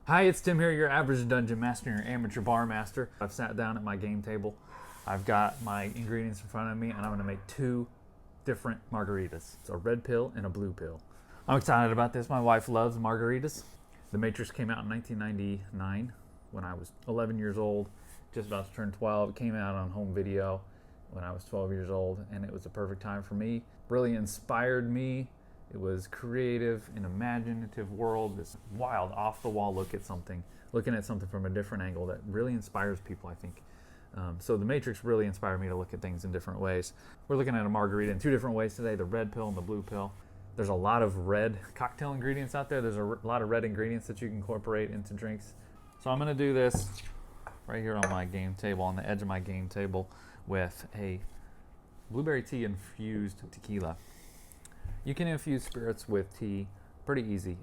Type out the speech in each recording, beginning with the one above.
Hi, it's Tim here, your average dungeon master, your amateur bar master. I've sat down at my game table. I've got my ingredients in front of me, and I'm gonna make two different margaritas. It's a red pill and a blue pill. I'm excited about this. My wife loves margaritas. The Matrix came out in 1999 when I was 11 years old, just about to turn 12. It came out on home video when I was 12 years old, and it was a perfect time for me. Really inspired me. It was creative and imaginative world, this wild, off-the-wall look at something, looking at something from a different angle that really inspires people, I think. So the Matrix really inspired me to look at things in different ways. We're looking at a margarita in two different ways today, the red pill and the blue pill. There's a lot of red cocktail ingredients out there. There's a lot of red ingredients that you can incorporate into drinks. So I'm gonna do this right here on my game table, on the edge of my game table, with a blueberry tea infused tequila. You can infuse spirits with tea pretty easy.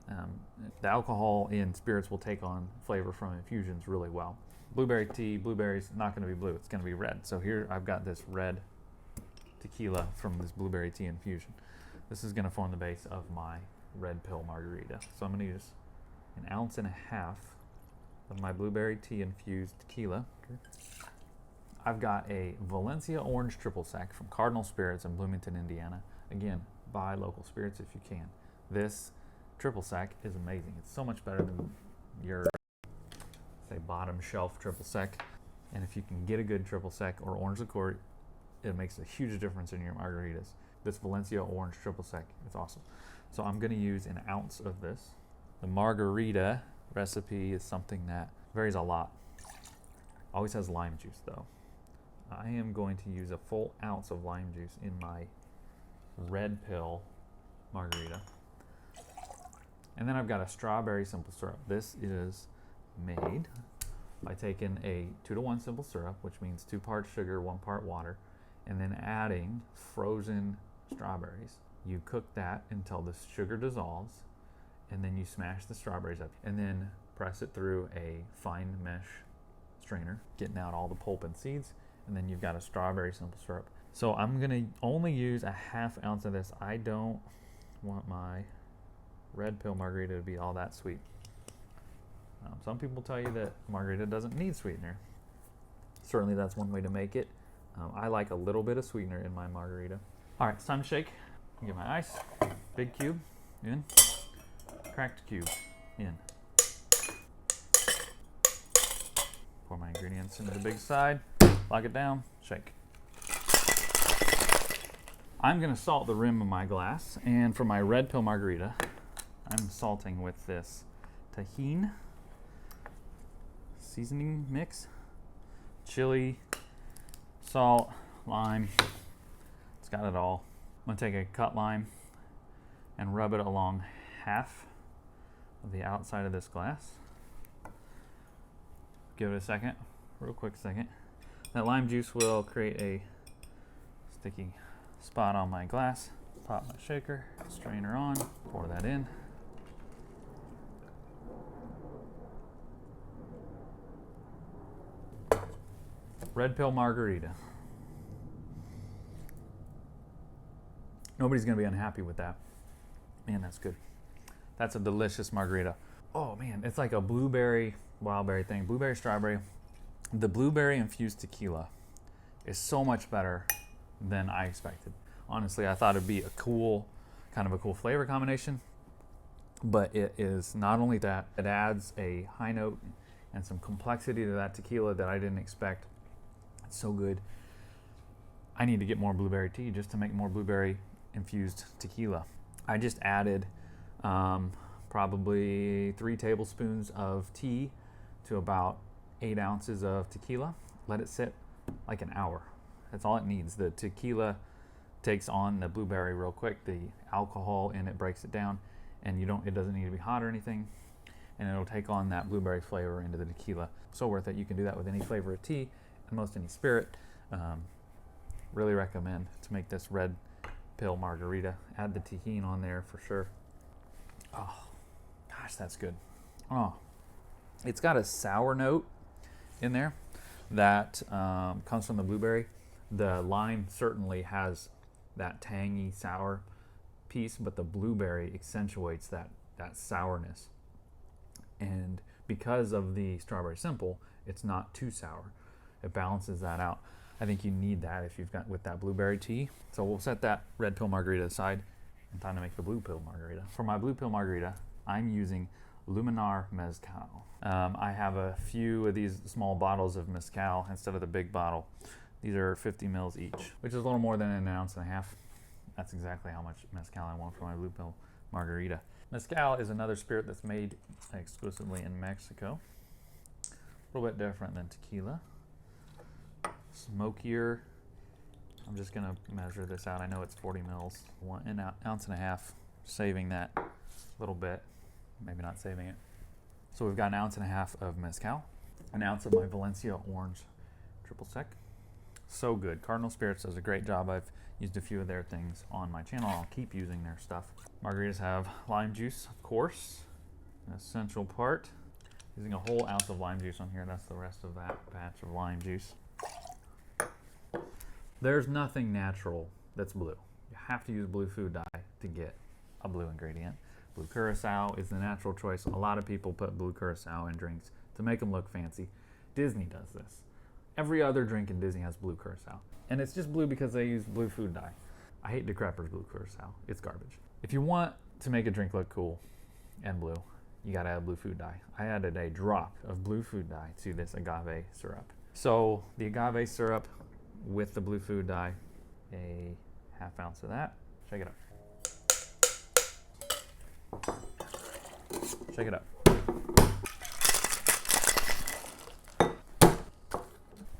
The alcohol in spirits will take on flavor from infusions really well. Blueberry tea, blueberries, not going to be blue, it's going to be red. So here I've got this red tequila from this blueberry tea infusion. This is going to form the base of my red pill margarita. So I'm going to use 1.5 ounces of my blueberry tea infused tequila. I've got a Valencia orange triple sec from Cardinal Spirits in Bloomington, Indiana. Again, buy local spirits if you can. This triple sec is amazing. It's so much better than your, say, bottom shelf triple sec. And if you can get a good triple sec or orange liqueur, it makes a huge difference in your margaritas. This Valencia orange triple sec is awesome. So I'm going to use 1 ounce of this. The margarita recipe is something that varies a lot. Always has lime juice though. I am going to use a full ounce of lime juice in my red pill margarita. And then I've got a strawberry simple syrup. This is made by taking a 2-to-1 simple syrup, which means 2 parts sugar, 1 part water, and then adding frozen strawberries. You cook that until the sugar dissolves, and then you smash the strawberries up, and then press it through a fine mesh strainer, getting out all the pulp and seeds, and then you've got a strawberry simple syrup. So I'm gonna only use 1/2 ounce of this. I don't want my red pill margarita to be all that sweet. Some people tell you that margarita doesn't need sweetener. Certainly that's one way to make it. I like a little bit of sweetener in my margarita. All right, it's time to shake. Get my ice, big cube, in. Cracked cube, in. Pour my ingredients into the big side, lock it down, shake. I'm gonna salt the rim of my glass, and for my red pill margarita, I'm salting with this Tajin seasoning mix. Chili, salt, lime, it's got it all. I'm gonna take a cut lime and rub it along half of the outside of this glass. Give it a second, real quick second. That lime juice will create a sticky spot on my glass. Pop my shaker, strainer on, pour that in. Red pill margarita. Nobody's gonna be unhappy with that. Man, that's good. That's a delicious margarita. Oh man, it's like a blueberry, wildberry thing. Blueberry, strawberry. The blueberry infused tequila is so much better than I expected. Honestly, I thought it'd be a cool, kind of a cool flavor combination, but it is not only that, it adds a high note and some complexity to that tequila that I didn't expect. It's so good. I need to get more blueberry tea just to make more blueberry infused tequila. I just added probably 3 tablespoons of tea to about 8 ounces of tequila. Let it sit like an hour. That's all it needs. The tequila takes on the blueberry real quick. The alcohol in it breaks it down, and it doesn't need to be hot or anything, and it'll take on that blueberry flavor into the tequila. So worth it. You can do that with any flavor of tea and most any spirit. Really recommend to make this red pill margarita. Add the Tajin on there for sure. Oh, gosh, that's good. Oh, it's got a sour note in there that comes from the blueberry. The lime certainly has that tangy sour piece, but the blueberry accentuates that sourness. And because of the strawberry simple, it's not too sour. It balances that out. I think you need that if you've got with that blueberry tea. So we'll set that red pill margarita aside and time to make the blue pill margarita. For my blue pill margarita, I'm using Luminar Mezcal. I have a few of these small bottles of Mezcal instead of the big bottle. These are 50 mils each, which is a little more than an ounce and a half. That's exactly how much Mezcal I want for my blue pill margarita. Mezcal is another spirit that's made exclusively in Mexico. A little bit different than tequila. Smokier. I'm just gonna measure this out. I know it's 40 mils, an ounce and a half, saving that little bit, maybe not saving it. So we've got an ounce and a half of Mezcal, an ounce of my Valencia orange triple sec. So good. Cardinal Spirits does a great job. I've used a few of their things on my channel. I'll keep using their stuff. Margaritas have lime juice, of course, an essential part. Using a whole ounce of lime juice on here. That's the rest of that batch of lime juice. There's nothing natural that's blue. You have to use blue food dye to get a blue ingredient. Blue curacao is the natural choice. A lot of people put blue curacao in drinks to make them look fancy. Disney does this. Every other drink in Disney has blue curacao. And it's just blue because they use blue food dye. I hate DeCrepper's blue curacao. It's garbage. If you want to make a drink look cool and blue, you gotta add blue food dye. I added a drop of blue food dye to this agave syrup. So the agave syrup with the blue food dye, a half ounce of that. Shake it up. Shake it up.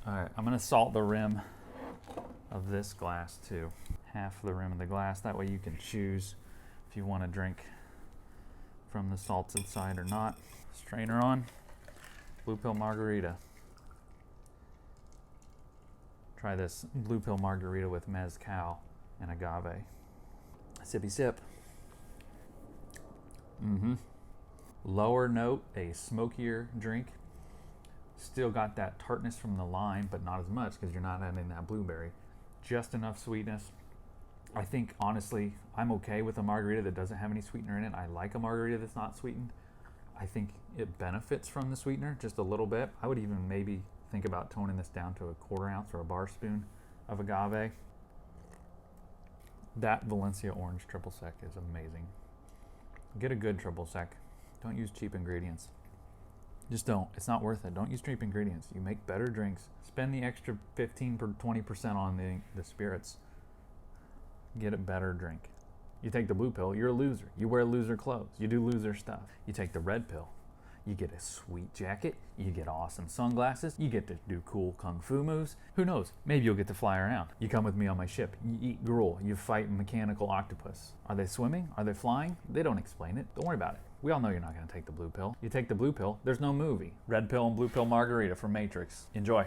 All right, I'm gonna salt the rim of this glass too. Half the rim of the glass, that way you can choose if you wanna drink from the salted side or not. Strainer on, blue pill margarita. Try this blue pill margarita with Mezcal and agave. Sippy sip. Lower note, a smokier drink. Still got that tartness from the lime, but not as much because you're not adding that blueberry. Just enough sweetness. I think, honestly, I'm okay with a margarita that doesn't have any sweetener in it. I like a margarita that's not sweetened. I think it benefits from the sweetener just a little bit. I would even maybe think about toning this down to a 1/4 ounce or a bar spoon of agave. That Valencia orange triple sec is amazing. Get a good triple sec. Don't use cheap ingredients. Just don't. It's not worth it. Don't use cheap ingredients. You make better drinks. Spend the extra 15 or 20% on the spirits. Get a better drink. You take the blue pill, you're a loser. You wear loser clothes. You do loser stuff. You take the red pill, you get a sweet jacket. You get awesome sunglasses. You get to do cool kung fu moves. Who knows? Maybe you'll get to fly around. You come with me on my ship. You eat gruel. You fight mechanical octopus. Are they swimming? Are they flying? They don't explain it. Don't worry about it. We all know you're not going to take the blue pill. You take the blue pill, there's no movie. Red pill and blue pill margarita from Matrix. Enjoy.